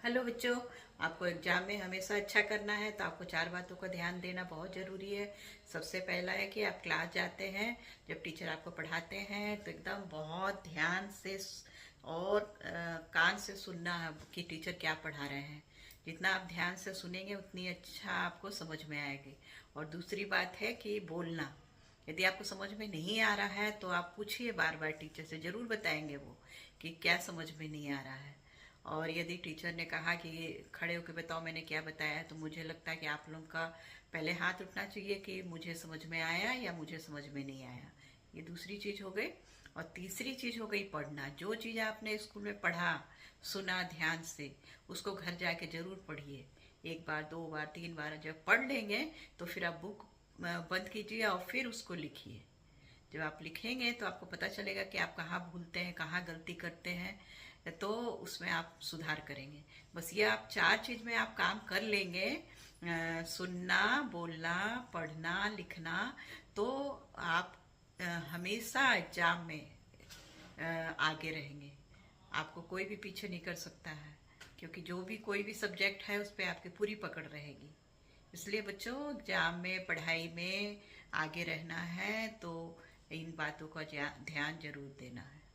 Hello बच्चों। आपको exam में हमेशा अच्छा करना है तो आपको 4 बातों का ध्यान देना बहुत ज़रूरी है। सबसे पहला है कि आप क्लास जाते हैं, जब टीचर आपको पढ़ाते हैं तो एकदम बहुत ध्यान से और कान से सुनना है कि टीचर क्या पढ़ा रहे हैं। जितना आप ध्यान से सुनेंगे उतनी अच्छा आपको समझ में आएगी। और दूसरी बात है कि बोलना। यदि आपको समझ में नहीं आ रहा है तो आप पूछिए, बार बार टीचर से ज़रूर बताएंगे वो कि क्या समझ में नहीं आ रहा है। और यदि टीचर ने कहा कि खड़े होकर बताओ मैंने क्या बताया, तो मुझे लगता है कि आप लोगों का पहले हाथ उठना चाहिए कि मुझे समझ में आया या मुझे समझ में नहीं आया। ये दूसरी चीज़ हो गई। और तीसरी चीज़ हो गई पढ़ना। जो चीज़ आपने स्कूल में पढ़ा, सुना ध्यान से, उसको घर जाके ज़रूर पढ़िए। 1 बार 2 बार 3 बार जब पढ़ लेंगे तो फिर आप बुक बंद कीजिए और फिर उसको लिखिए। जब आप लिखेंगे तो आपको पता चलेगा कि आप कहाँ भूलते हैं, कहाँ गलती करते हैं, तो उसमें आप सुधार करेंगे। बस ये आप 4 चीज में आप काम कर लेंगे, सुनना, बोलना, पढ़ना, लिखना, तो आप हमेशा एग्जाम में आगे रहेंगे। आपको कोई भी पीछे नहीं कर सकता है, क्योंकि जो भी कोई भी सब्जेक्ट है उस पर आपकी पूरी पकड़ रहेगी। इसलिए बच्चों, एग्जाम में, पढ़ाई में आगे रहना है तो इन बातों का ध्यान जरूर देना है।